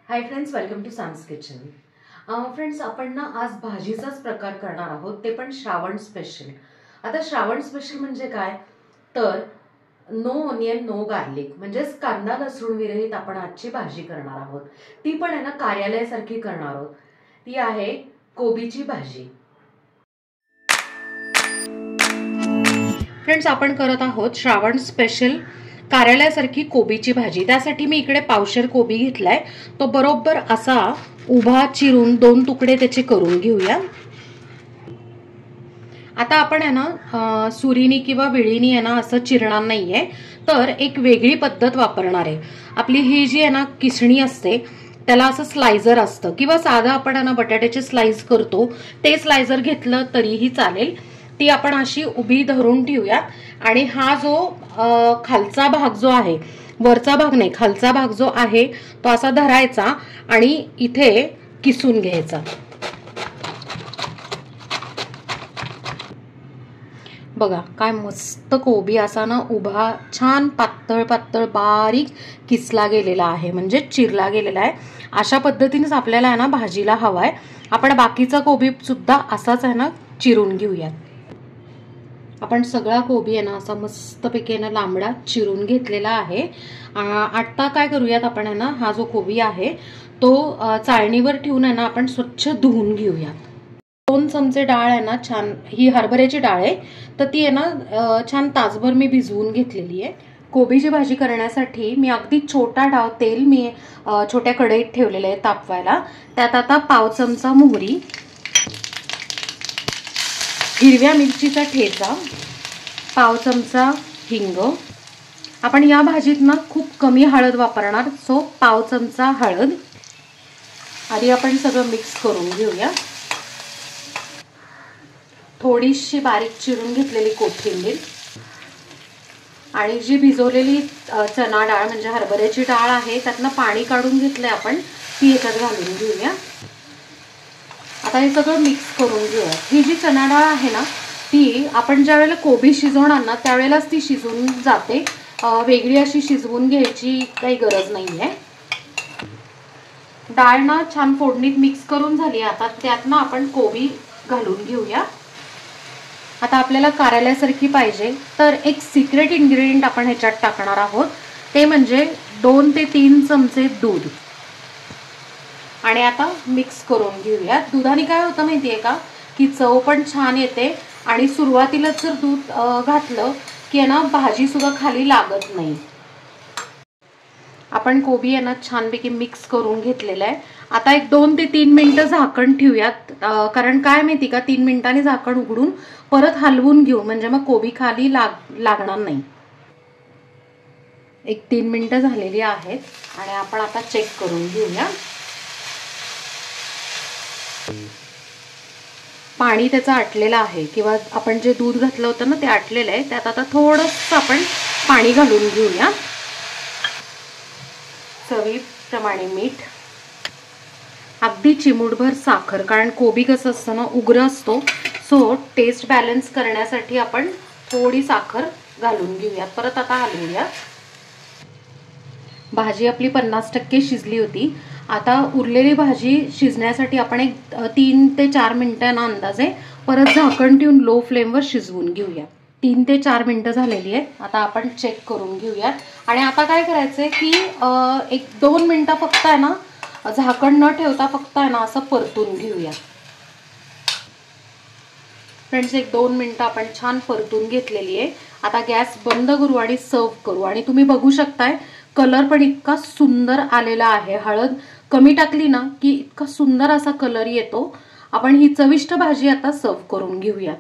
High friends, welcome to Sam's kitchen. Friends, आपण ना आज भाजीचाच प्रकार करणार आहोत, ते पण श्रावण स्पेशल. आता श्रावण स्पेशल म्हणजे काय, तर नो ऑनियन नो गार्लिक म्हणजेच कांदा लसूण विरहित आपण आजची भाजी करणार आहोत. ती पण आहे ना कार्यालयासारखी करणार आहोत. ती आहे कोबीची भाजी. फ्रेंड्स, आपण करत आहोत श्रावण स्पेशल कार्यालयासारखी कोबीची भाजी. त्यासाठी मी इकडे पावशेर कोबी घेतलाय. तो बरोबर असा उभा चिरून 2 तुकडे त्याचे करून घेऊया. आता आपण आहे ना सुरीनी किंवा विळीनी आहे ना असं चिरणार नाहीये, तर एक वेगळी पद्धत वापरणार आहे. आपली ही जी आहे ना किसणी असते त्याला असं स्लायझर असतं, किंवा साधा आपण आहे ना बटाट्याचे स्लाइस करतो ते स्लायझर घेतलं तरीही चालेल. ती आपण अशी उभी धरून ठेवूया आणि हा जो खालचा भाग जो आहे, वरचा भाग नाही खालचा भाग जो आहे तो असा धरायचा आणि इथे किसून घ्यायचा. बघा काय मस्त कोबी असा ना उभा छान पातळ पातळ बारीक किसला गेलेला आहे, म्हणजे चिरला गेलेला आहे. अशा पद्धतीनेच आपल्याला आहे ना भाजीला हवाय. आपण बाकीचा कोबी सुद्धा असाच आहे ना चिरून घेऊयात. आपण सगळा कोबी आहे ना असा मस्तपैकी ना लांबडा चिरून घेतलेला आहे. आता काय करूयात, आपण आहे ना हा जो कोबी आहे तो चाळणीवर ठेवून आहे ना आपण स्वच्छ धुवून घेऊयात. 2 चमचे डाळ आहे ना, छान ही हरभऱ्याची डाळ आहे, तर ती आहे ना छान तासभर मी भिजवून घेतलेली आहे. कोबीची भाजी करण्यासाठी मी अगदी छोटा तेल मी छोट्या कढईत ठेवलेलं आहे तापवायला. त्यात आता पाव चमचा मोहरी, हिरव्या मिरचीचा ठेचा, पाव चमचा हिंग. आपण या भाजीत ना खूप कमी हळद वापरणार, सो पाव चमचा हळद. आधी आपण सगळं मिक्स करून घेऊया. थोडीशी बारीक चिरून घेतलेली कोथिंबीर आणि जी भिजवलेली चना डाळ म्हणजे हरभऱ्याची डाळ आहे त्यातनं पाणी काढून घेतलंय आपण, ती याच्यात घालून घेऊया. आता हे सगळं मिक्स करून घेऊया. ही जी चना डाळ आहे ना ती आपण ज्या वेळेला कोबी शिजवणार ना त्यावेळेलाच ती शिजून जाते, वेगळी अशी शिजवून घ्यायची काही गरज नाहीये. डाळ ना छान फोडणीत मिक्स करून झाली. आता त्यात ना आपण कोबी घालून घेऊया. आता आपल्याला कार्यालयासारखी पाहिजे तर एक सिक्रेट इन्ग्रेडियंट आपण ह्याच्यात टाकणार आहोत, ते म्हणजे 2 ते 3 चमचे दूध. आणि आता मिक्स करून घेऊया. दुधाने काय होतं माहितीये का, की चव पण छान येते आणि सुरुवातीलाच जर दूध घातलं की ना भाजी सुद्धा खाली लागत नाही. आपण कोबी आहे ना छानपैकी मिक्स करून घेतलेला आहे. आता एक 2 ते 3 मिनिटं झाकण ठेवूयात, कारण काय माहिती का 3 मिनिटांनी झाकण उघडून परत हलवून घेऊ, म्हणजे मग कोबी खाली लागणार नाही. एक 3 मिनिटं झालेली आहेत आणि आपण आता चेक करून घेऊया. पाणी त्याचं आटलेलं आहे, किंवा आपण जे दूध घातलं होतं ना ते आटलेलं आहे. त्यात आता थोडंसं आपण पाणी घालून घेऊया. चवीप्रमाणे मीठ, अगदी चिमूटभर साखर, कारण कोबी कसं असतं ना उग्र असतो, सो टेस्ट बॅलन्स करण्यासाठी आपण थोडी साखर घालून घेऊयात. परत आता हलवूया. भाजी आपली 50% शिजली होती. आता उरलेली भाजी शिजण्यासाठी आपण एक 3 ते 4 मिनिटांना अंदाजे परत झाकण ठेवून लो फ्लेमवर शिजवून घेऊया. 3 ते 4 मिनिटं झालेली आहेत. आता आपण चेक करून घेऊयात. आणि आता काय करायचंय की एक 2 मिनिटं फक्त आहे ना झाकण न ठेवता फक्त आहे ना असं परतून घेऊया. फ्रेंड्स, एक 2 मिनिटं आपण छान परतून घेतलेली आहे. आता गॅस बंद करू आणि सर्व करू. आणि तुम्ही बघू शकताय कलर पण इतका सुंदर आलेला आहे. हळद कमी टाकली ना की इतका सुंदर असा कलर येतो. आपण ही चविष्ट भाजी आता सर्व करून घेऊयात.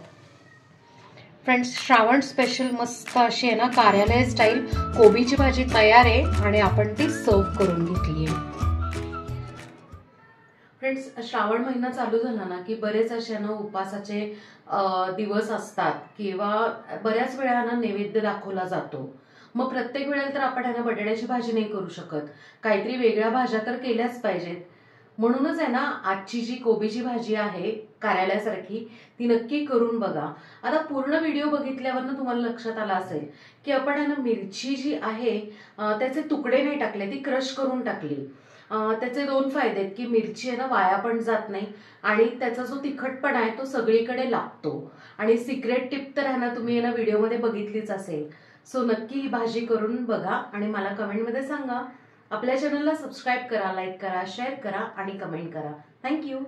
फ्रेंड्स, श्रावण स्पेशल मस्त अशी आहे ना कार्यालय स्टाईल कोबीची भाजी तयार आहे आणि आपण ती सर्व करून घेतली आहे. फ्रेंड्स, श्रावण महिना चालू झाला ना की बरेच असे ना उपासाचे दिवस असतात, किंवा बऱ्याच वेळा ना नैवेद्य दाखवला जातो. मग प्रत्येक वेळेला तर आपण ह्याला बटाट्याची भाजी नाही करू शकत, काहीतरी वेगळ्या भाज्या तर केल्याच पाहिजेत. म्हणूनच आहे ना, आजची जी कोबीची भाजी आहे कार्यालयासारखी, ती नक्की करून बघा. आता पूर्ण व्हिडिओ बघितल्यावर तुम्हाला लक्षात आलं असेल की आपण आहे ना मिरची जी आहे त्याचे तुकडे नाही टाकले, ती क्रश करून टाकली. त्याचे दोन फायदे आहेत की मिरची आहे ना वाया पण जात नाही आणि त्याचा जो तिखटपणा आहे तो सगळीकडे लागतो. आणि सिक्रेट टिप तर आहे ना तुम्ही ना व्हिडिओमध्ये बघितलीच असेल. सो नक्की ही भाजी करून बघा आणि मला कमेंटमध्ये सांगा. आपल्या चॅनलला सबस्क्राईब करा, लाईक करा, शेअर करा आणि कमेंट करा. थँक्यू.